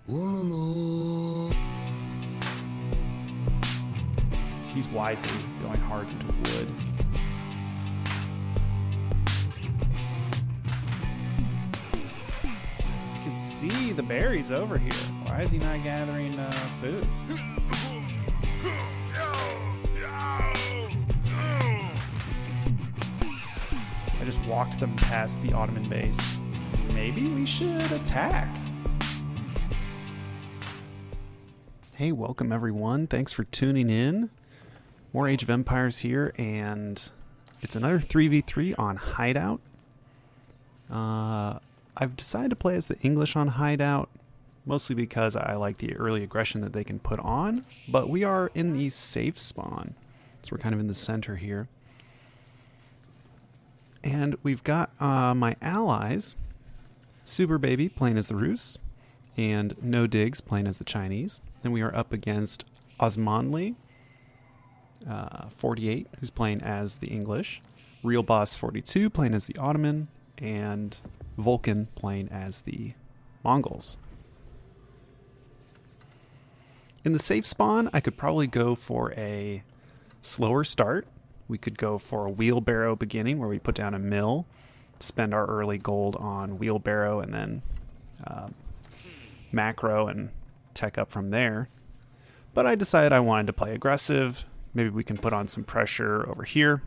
He's wisely going hard into wood. You can see the berries over here. Why is he not gathering food? I just walked them past the Ottoman base. Maybe we should attack. Hey, welcome everyone. Thanks for tuning in. More Age of Empires here, and it's another 3v3 on Hideout. I've decided to play as the English on Hideout, mostly because I like the early aggression that they can put on, but we are in the safe spawn, so we're kind of in the center here. And we've got my allies, Super Baby playing as the Rus, and No Digs playing as the Chinese. And we are up against Osmanli, 48, who's playing as the English, Real Boss 42 playing as the Ottoman, and Vulcan playing as the Mongols. In the safe spawn, I could probably go for a slower start. We could go for a wheelbarrow beginning where we put down a mill, spend our early gold on wheelbarrow, and then macro and tech up from there. But I decided I wanted to play aggressive. Maybe we can put on some pressure over here,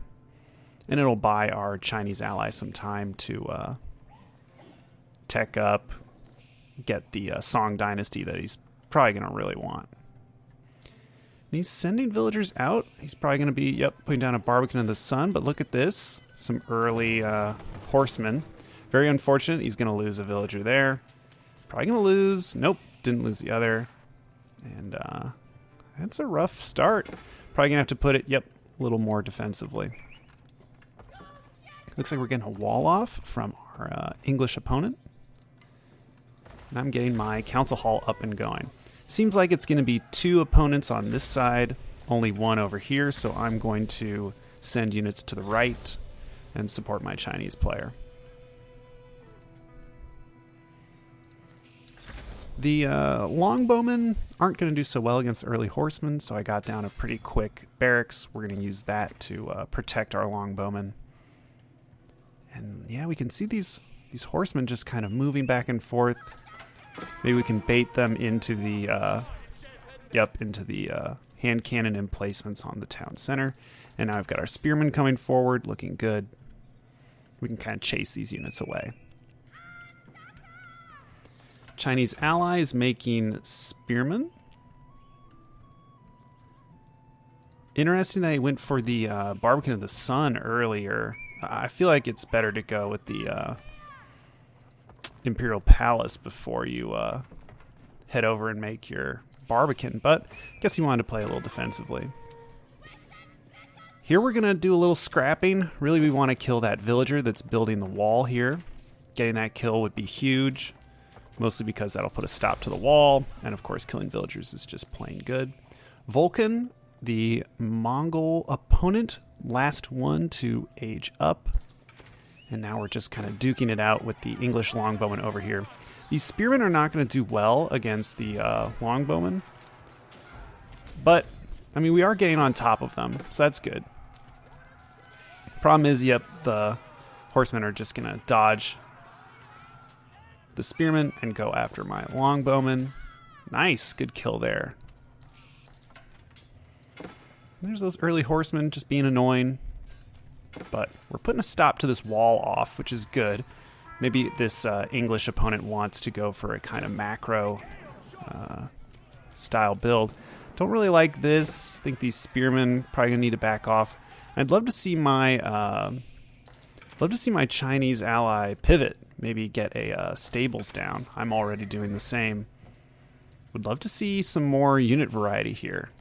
and it'll buy our Chinese ally some time to tech up, get the Song Dynasty that he's probably going to really want. And he's sending villagers out. He's probably going to be, putting down a Barbican of the Sun, but look at this. Some early horsemen. Very unfortunate. He's going to lose a villager there. Probably going to lose. Nope, didn't lose the other. And that's a rough start. Probably going to have to put it, a little more defensively. Looks like we're getting a wall off from our English opponent. And I'm getting my council hall up and going. Seems like it's going to be two opponents on this side, only one over here, so I'm going to send units to the right and support my Chinese player. The longbowmen aren't going to do so well against early horsemen, so I got down a pretty quick barracks. We're going to use that to protect our longbowmen. And yeah, we can see these horsemen just kind of moving back and forth. Maybe we can bait them into the hand cannon emplacements on the town center. And now I've got our spearmen coming forward, looking good. We can kind of chase these units away. Chinese allies making spearmen. Interesting that he went for the Barbican of the Sun earlier. I feel like it's better to go with the Imperial Palace before you head over and make your Barbican, but I guess he wanted to play a little defensively. Here we're going to do a little scrapping. Really, we want to kill that villager that's building the wall here. Getting that kill would be huge, mostly because that'll put a stop to the wall, and of course killing villagers is just plain good. Vulcan, the Mongol opponent, last one to age up. And now we're just kind of duking it out with the English longbowmen over here. These spearmen are not going to do well against the longbowmen. But, I mean, we are getting on top of them, so that's good. Problem is, the horsemen are just going to dodge the spearmen and go after my longbowmen. Nice, good kill there. There's those early horsemen just being annoying. But we're putting a stop to this wall off, which is good. Maybe this English opponent wants to go for a kind of macro style build. Don't really like this. I think these spearmen probably gonna need to back off. I'd love to see my Chinese ally pivot. Maybe get a stables down. I'm already doing the same. Would love to see some more unit variety here.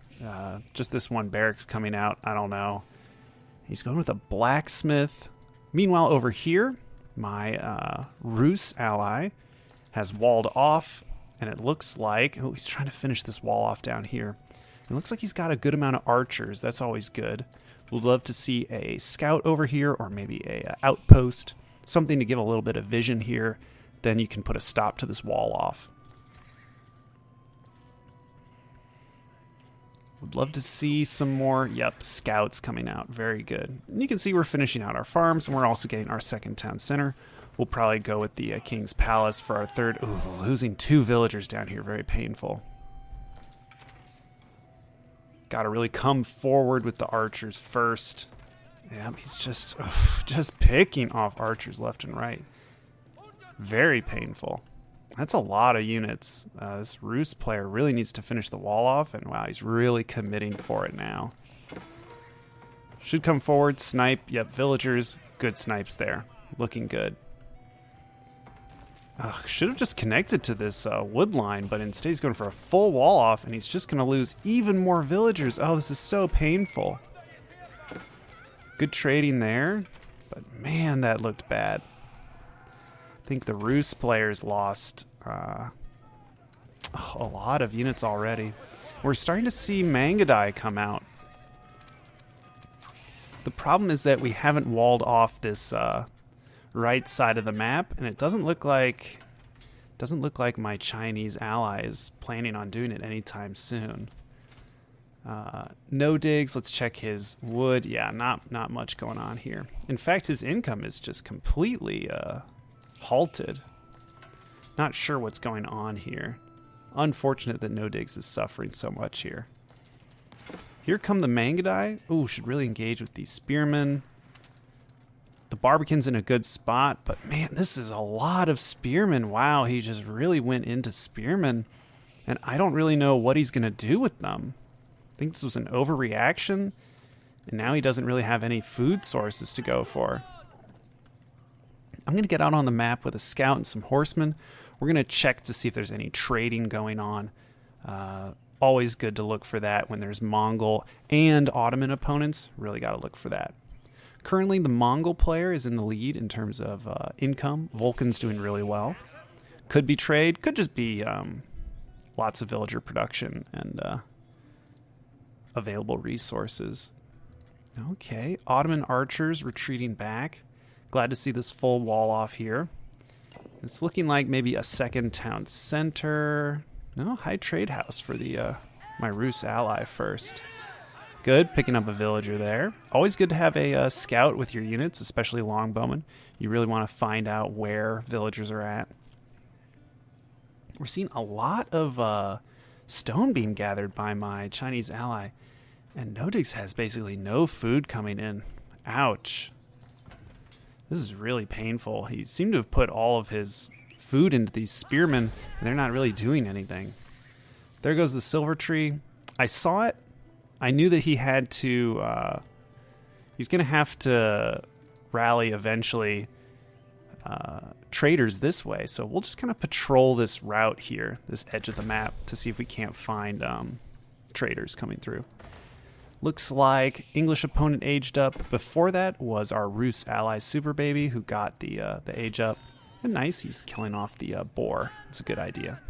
Just this one barracks coming out. I don't know. He's going with a blacksmith. Meanwhile, over here, my Rus ally has walled off, and it looks like... Oh, he's trying to finish this wall off down here. It looks like he's got a good amount of archers. That's always good. We'd love to see a scout over here, or maybe a outpost. Something to give a little bit of vision here. Then you can put a stop to this wall off. Would love to see some more, yep, scouts coming out. Very good. And you can see we're finishing out our farms, and we're also getting our second town center. We'll probably go with the King's Palace for our third. Ooh, losing 2 villagers down here. Very painful. Got to really come forward with the archers first. Yeah, he's just picking off archers left and right. Very painful. That's a lot of units. This Rus player really needs to finish the wall off, and wow, he's really committing for it now. Should come forward, snipe. Yep, villagers. Good snipes there. Looking good. Should have just connected to this wood line, but instead he's going for a full wall off, and he's just going to lose even more villagers. Oh, this is so painful. Good trading there, but man, that looked bad. I think the Rus players lost a lot of units already. We're starting to see mangudai come out. The problem is that we haven't walled off this right side of the map, and it doesn't look like my Chinese ally is planning on doing it anytime soon. No digs. Let's check his wood. Yeah, not much going on here. In fact, his income is just completely halted. Not sure what's going on here. Unfortunate that no digs is suffering so much here. Here come the mangudai. Ooh, should really engage with these spearmen. The Barbican's in a good spot, but man, this is a lot of spearmen. Wow, he just really went into spearmen, and I don't really know what he's going to do with them. I think this was an overreaction, and now he doesn't really have any food sources to go for. I'm going to get out on the map with a scout and some horsemen. We're going to check to see if there's any trading going on. Always good to look for that when there's Mongol and Ottoman opponents. Really got to look for that. Currently, the Mongol player is in the lead in terms of income. Vulcan's doing really well. Could be trade, could just be lots of villager production and available resources. Okay, Ottoman archers retreating back. Glad to see this full wall off here. It's looking like maybe a second town center. No, high trade house for the my Rus ally first. Good, picking up a villager there. Always good to have a scout with your units, especially longbowmen. You really want to find out where villagers are at. We're seeing a lot of stone being gathered by my Chinese ally, and Nodix has basically no food coming in. Ouch. This is really painful. He seemed to have put all of his food into these spearmen, and they're not really doing anything. There goes the silver tree. I saw it. I knew that he had to, he's going to have to rally eventually traders this way. So we'll just kind of patrol this route here, this edge of the map, to see if we can't find traders coming through. Looks like English opponent aged up. Before that was our Rus ally Super Baby, who got the age up. And nice, he's killing off the boar. It's a good idea.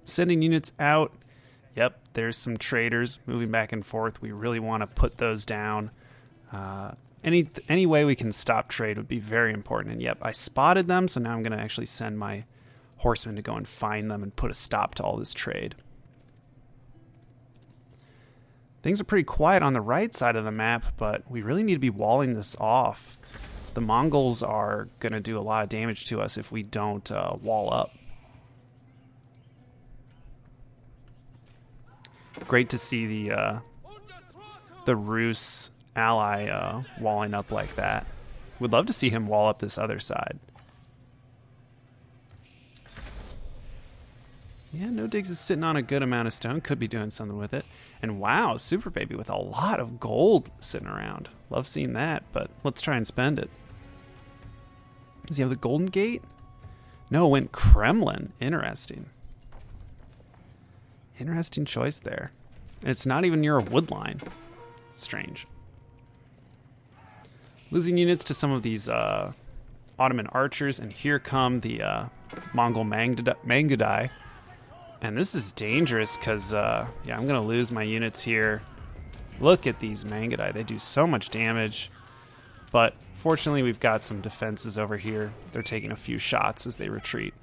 Sending units out. Yep, there's some traders moving back and forth. We really want to put those down. Any way we can stop trade would be very important. And yep, I spotted them, so now I'm going to actually send my horsemen to go and find them and put a stop to all this trade. Things are pretty quiet on the right side of the map, but we really need to be walling this off. The Mongols are going to do a lot of damage to us if we don't wall up. Great to see the Rus ally walling up like that. Would love to see him wall up this other side. Yeah, No Digs is sitting on a good amount of stone. Could be doing something with it. And wow, Super Baby with a lot of gold sitting around. Love seeing that, but let's try and spend it. Does he have the Golden Gate? No, it went Kremlin. Interesting. Interesting choice there. It's not even near a wood line. Strange. Losing units to some of these Ottoman archers, and here come the Mongol mangudai. And this is dangerous because, yeah, I'm going to lose my units here. Look at these mangudai. They do so much damage. But fortunately, we've got some defenses over here. They're taking a few shots as they retreat.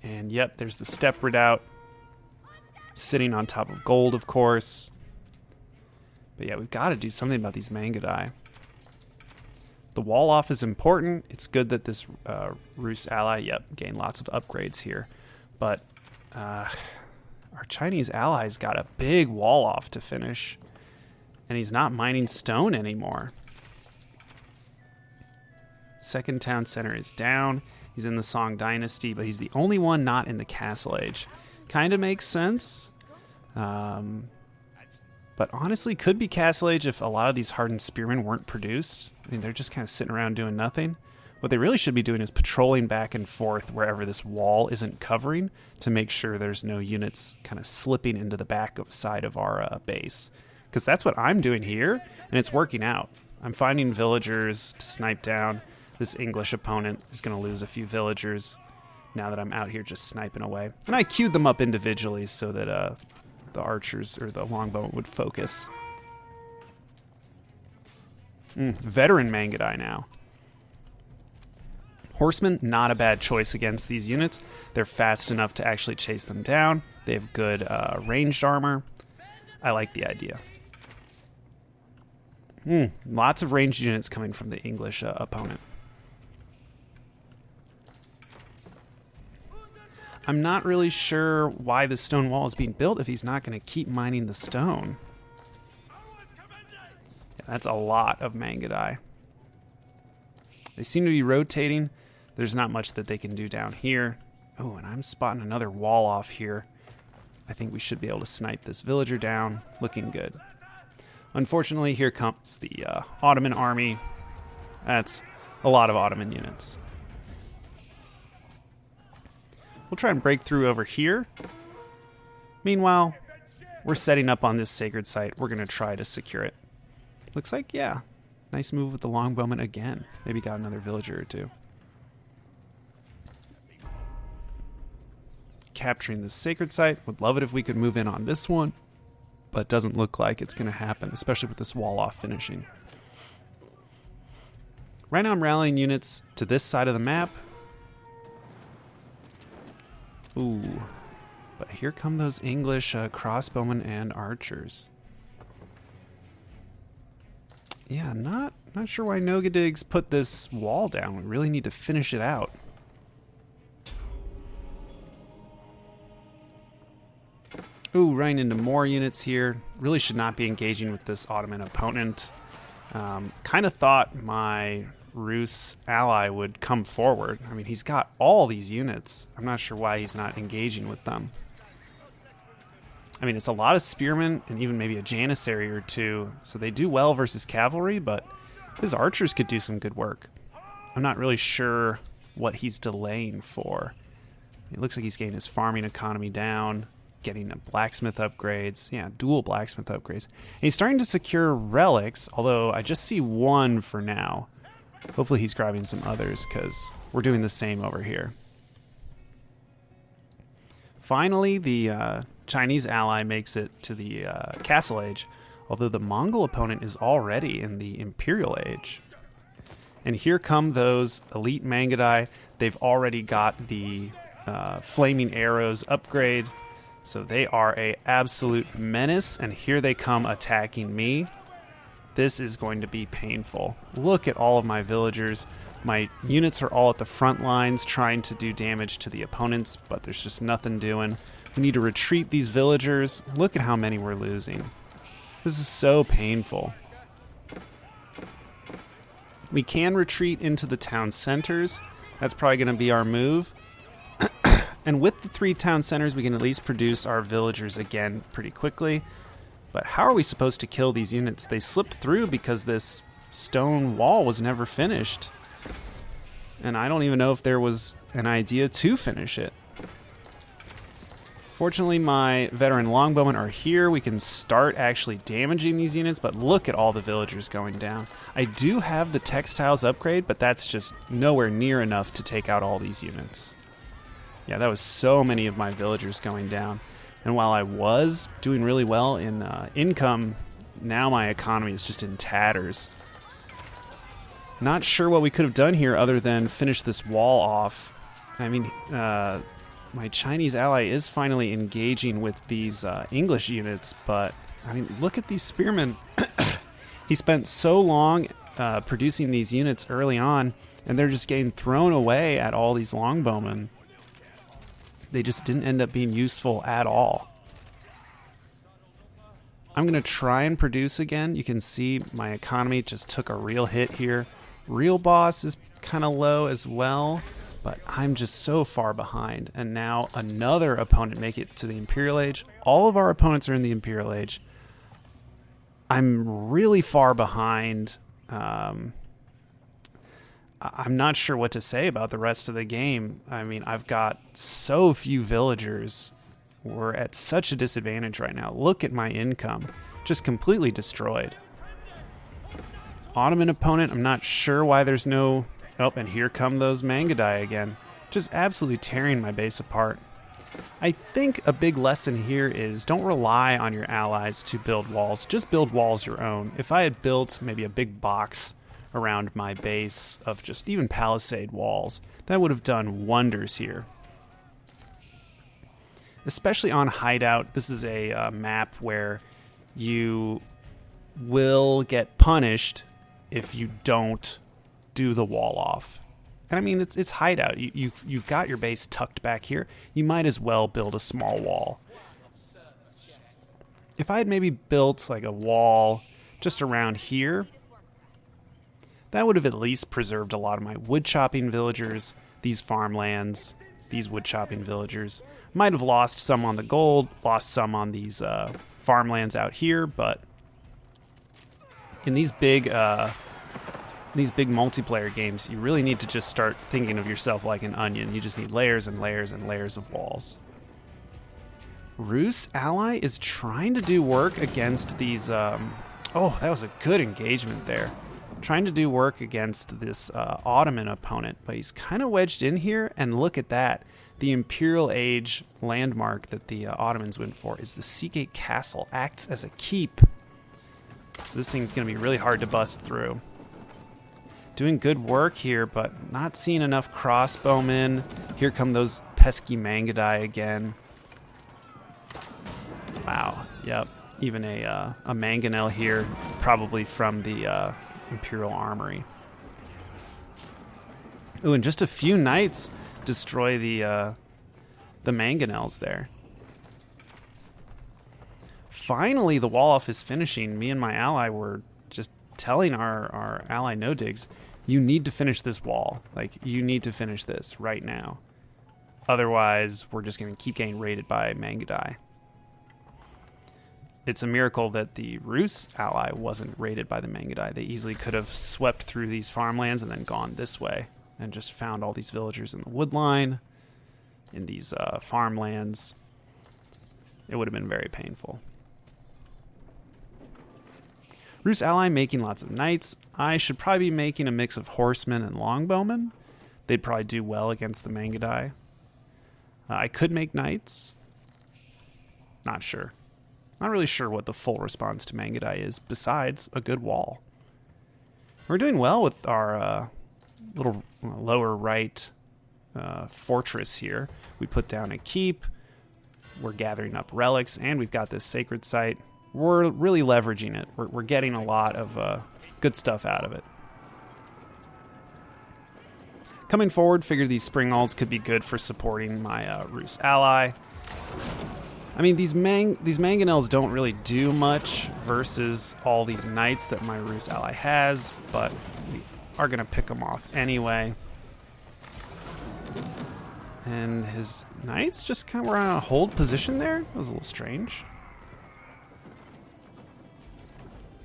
And yep, there's the steppe redoubt. Sitting on top of gold, of course. But yeah, we've got to do something about these mangudai. The wall off is important. It's good that this Rus ally, gained lots of upgrades here. But our Chinese ally's got a big wall off to finish. And he's not mining stone anymore. Second town center is down. He's in the Song Dynasty, but he's the only one not in the Castle Age. Kind of makes sense. But honestly, could be Castle Age if a lot of these hardened spearmen weren't produced. I mean, they're just kind of sitting around doing nothing. What they really should be doing is patrolling back and forth wherever this wall isn't covering to make sure there's no units kind of slipping into the back side of our base. Because that's what I'm doing here, and it's working out. I'm finding villagers to snipe down. This English opponent is going to lose a few villagers now that I'm out here just sniping away. And I queued them up individually so that the archers or the longbow would focus. Veteran mangudai now. Horsemen, not a bad choice against these units. They're fast enough to actually chase them down. They have good ranged armor. I like the idea. Lots of ranged units coming from the English opponent. I'm not really sure why the stone wall is being built if he's not going to keep mining the stone. Yeah, that's a lot of mangudai. They seem to be rotating. There's not much that they can do down here. Oh, and I'm spotting another wall off here. I think we should be able to snipe this villager down. Looking good. Unfortunately, here comes the Ottoman army. That's a lot of Ottoman units. We'll try and break through over here. Meanwhile, we're setting up on this sacred site. We're going to try to secure it. Looks like, yeah, nice move with the longbowman again. Maybe got another villager or two. Capturing the sacred site. Would love it if we could move in on this one. But doesn't look like it's going to happen, especially with this wall off finishing. Right now I'm rallying units to this side of the map. Ooh. But here come those English crossbowmen and archers. Yeah, not sure why Nogadigs put this wall down. We really need to finish it out. Ooh, running into more units here. Really should not be engaging with this Ottoman opponent. Kind of thought my Rus ally would come forward. I mean, he's got all these units. I'm not sure why he's not engaging with them. I mean, it's a lot of spearmen and even maybe a janissary or two, so they do well versus cavalry, but his archers could do some good work. I'm not really sure what he's delaying for. It looks like he's getting his farming economy down, getting blacksmith upgrades. Yeah, dual blacksmith upgrades. And he's starting to secure relics, although I just see one for now. Hopefully he's grabbing some others, because we're doing the same over here. Finally, the Chinese ally makes it to the Castle Age, although the Mongol opponent is already in the Imperial Age. And here come those elite mangudai. They've already got the flaming arrows upgrade, so they are a absolute menace, and here they come attacking me. This is going to be painful. Look at all of my villagers. My units are all at the front lines trying to do damage to the opponents, but there's just nothing doing. We need to retreat these villagers. Look at how many we're losing. This is so painful. We can retreat into the town centers. That's probably going to be our move. And with the 3 town centers, we can at least produce our villagers again pretty quickly. But how are we supposed to kill these units? They slipped through because this stone wall was never finished. And I don't even know if there was an idea to finish it. Fortunately, my veteran longbowmen are here. We can start actually damaging these units, but look at all the villagers going down. I do have the textiles upgrade, but that's just nowhere near enough to take out all these units. Yeah, that was so many of my villagers going down. And while I was doing really well in income, now my economy is just in tatters. Not sure what we could have done here other than finish this wall off. I mean, the my Chinese ally is finally engaging with these English units, but I mean, look at these spearmen. He spent so long producing these units early on, and they're just getting thrown away at all these longbowmen. They just didn't end up being useful at all. I'm going to try and produce again. You can see my economy just took a real hit here. Real boss is kind of low as well, but I'm just so far behind. And now another opponent make it to the Imperial Age. All of our opponents are in the Imperial Age. I'm really far behind. I'm not sure what to say about the rest of the game. I mean, I've got so few villagers. We're at such a disadvantage right now. Look at my income. Just completely destroyed. Ottoman opponent, I'm not sure why there's no... Oh, and here come those mangudai again. Just absolutely tearing my base apart. I think a big lesson here is don't rely on your allies to build walls. Just build walls your own. If I had built maybe a big box around my base of just even palisade walls, that would have done wonders here. Especially on Hideout, this is a map where you will get punished if you don't do the wall off. And I mean, it's Hideout. You've got your base tucked back here. You might as well build a small wall. If I had maybe built like a wall just around here, that would have at least preserved a lot of my wood chopping villagers, these farmlands, these wood chopping villagers. Might have lost some on the gold, lost some on these farmlands out here, but in these big multiplayer games, you really need to just start thinking of yourself like an onion. You just need layers and layers and layers of walls. Rus ally is trying to do work against these... oh, that was a good engagement there. Trying to do work against this Ottoman opponent, but he's kind of wedged in here, and look at that. The Imperial Age landmark that the Ottomans went for is the Seagate Castle. Acts as a keep. So this thing's going to be really hard to bust through. Doing good work here, but not seeing enough crossbowmen. Here come those pesky mangudai again. Wow, yep. Even a mangonel here, probably from the Imperial Armory. Ooh, and just a few knights destroy the mangonels there. Finally, the wall off is finishing. Me and my ally were just telling our ally no digs, you need to finish this wall. Like, you need to finish this right now. Otherwise, we're just going to keep getting raided by mangudai. It's a miracle that the Rus ally wasn't raided by the mangudai. They easily could have swept through these farmlands and then gone this way and just found all these villagers in the wood line, in these farmlands. It would have been very painful. Rus ally making lots of knights. I should probably be making a mix of horsemen and longbowmen. They'd probably do well against the mangudai. I could make knights. Not sure. Not really sure what the full response to mangudai is, besides a good wall. We're doing well with our little lower right fortress here. We put down a keep. We're gathering up relics, and we've got this sacred site. We're really leveraging it. We're getting a lot of good stuff out of it. Coming forward, figured these spring alls could be good for supporting my Rus ally. I mean, these mangonels don't really do much versus all these knights that my Rus ally has, but we are going to pick them off anyway. And his knights just kind of were on a hold position there. That was a little strange.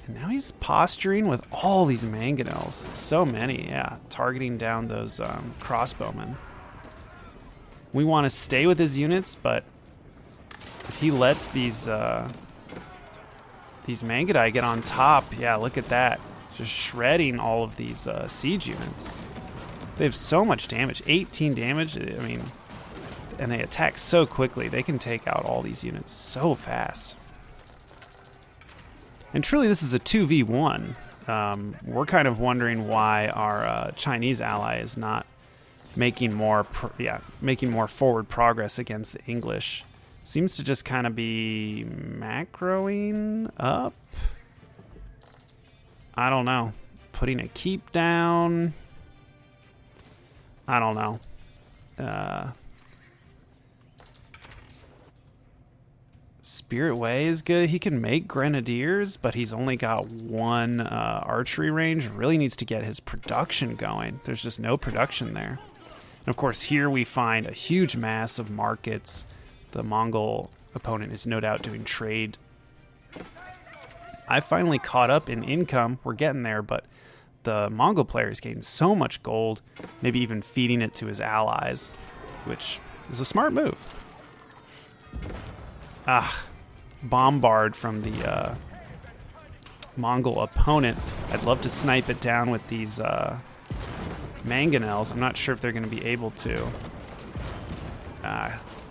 And now he's posturing with all these mangonels. So many, yeah. Targeting down those crossbowmen. We want to stay with his units, but if he lets these mangudai get on top, yeah, look at that. Just shredding all of these siege units. They have so much damage. 18 damage, I mean, and they attack so quickly. They can take out all these units so fast. And truly, this is a 2v1. We're kind of wondering why our Chinese ally is not making more forward progress against the English. Seems to just kind of be macroing up. I don't know. Putting a keep down. I don't know. Spirit Way is good. He can make grenadiers, but he's only got one archery range. Really needs to get his production going. There's just no production there. And of course, here we find a huge mass of markets. The Mongol opponent is no doubt doing trade. I finally caught up in income. We're getting there, but the Mongol player is getting so much gold, maybe even feeding it to his allies, which is a smart move. Bombard from the Mongol opponent. I'd love to snipe it down with these mangonels. I'm not sure if they're going to be able to.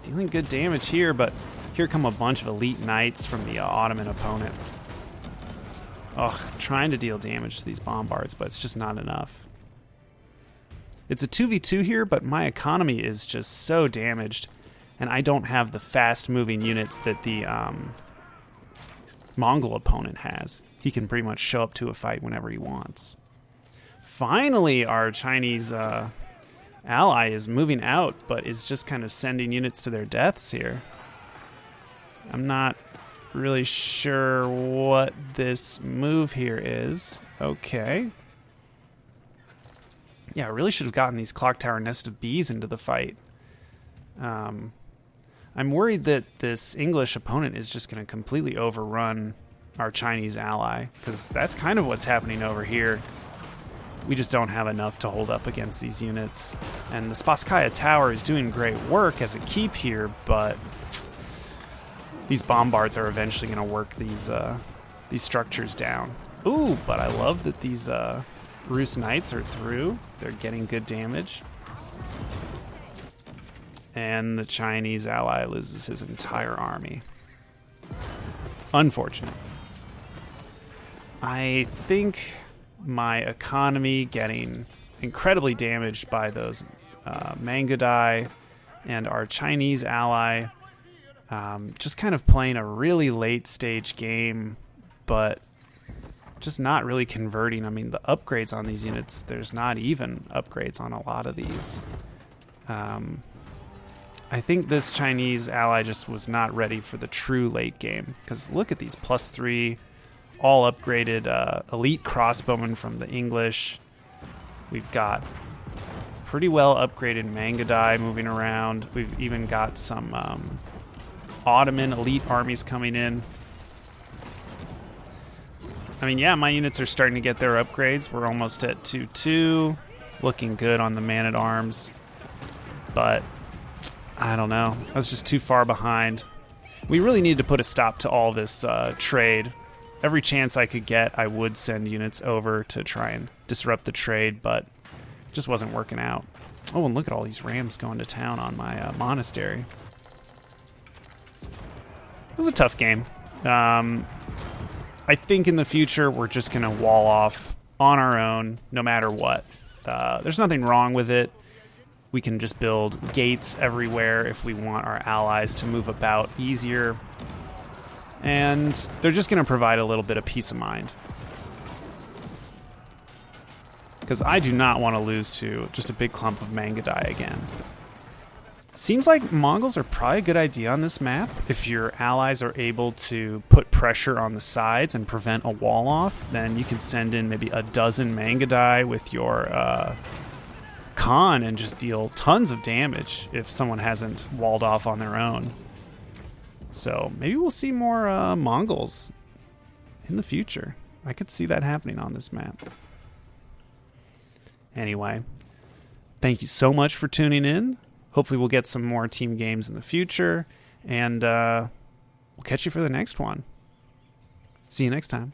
Dealing good damage here, but here come a bunch of elite knights from the Ottoman opponent. Trying to deal damage to these bombards, but it's just not enough. It's a 2v2 here, but my economy is just so damaged, and I don't have the fast-moving units that the Mongol opponent has. He can pretty much show up to a fight whenever he wants. Finally, our Chinese ally is moving out, but is just kind of sending units to their deaths here. I'm not really sure what this move here is. Okay. Yeah, I really should have gotten these clock tower nest of bees into the fight. I'm worried that this English opponent is just going to completely overrun our Chinese ally, because that's kind of what's happening over here. We just don't have enough to hold up against these units. And the Spasskaya Tower is doing great work as a keep here, but these bombards are eventually going to work these structures down. Ooh, but I love that these Rus Knights are through. They're getting good damage. And the Chinese ally loses his entire army. Unfortunate. I think my economy getting incredibly damaged by those mangudai and our Chinese ally just kind of playing a really late stage game, but just not really converting. I mean, the upgrades on these units, there's not even upgrades on a lot of these. I think this Chinese ally just was not ready for the true late game, because look at these +3 all upgraded elite crossbowmen from the English. We've got pretty well upgraded mangudai moving around. We've even got some Ottoman elite armies coming in. I mean, yeah, my units are starting to get their upgrades. We're almost at 2-2. Looking good on the man-at-arms. But I don't know. I was just too far behind. We really needed to put a stop to all this trade. Every chance I could get, I would send units over to try and disrupt the trade, but it just wasn't working out. Oh, and look at all these rams going to town on my monastery. It was a tough game. I think in the future, we're just going to wall off on our own, no matter what. There's nothing wrong with it. We can just build gates everywhere if we want our allies to move about easier. And they're just going to provide a little bit of peace of mind. Because I do not want to lose to just a big clump of mangudai again. Seems like Mongols are probably a good idea on this map. If your allies are able to put pressure on the sides and prevent a wall off, then you can send in maybe a dozen mangudai with your Khan and just deal tons of damage if someone hasn't walled off on their own. So maybe we'll see more Mongols in the future. I could see that happening on this map. Anyway, thank you so much for tuning in. Hopefully we'll get some more team games in the future, and we'll catch you for the next one. See you next time.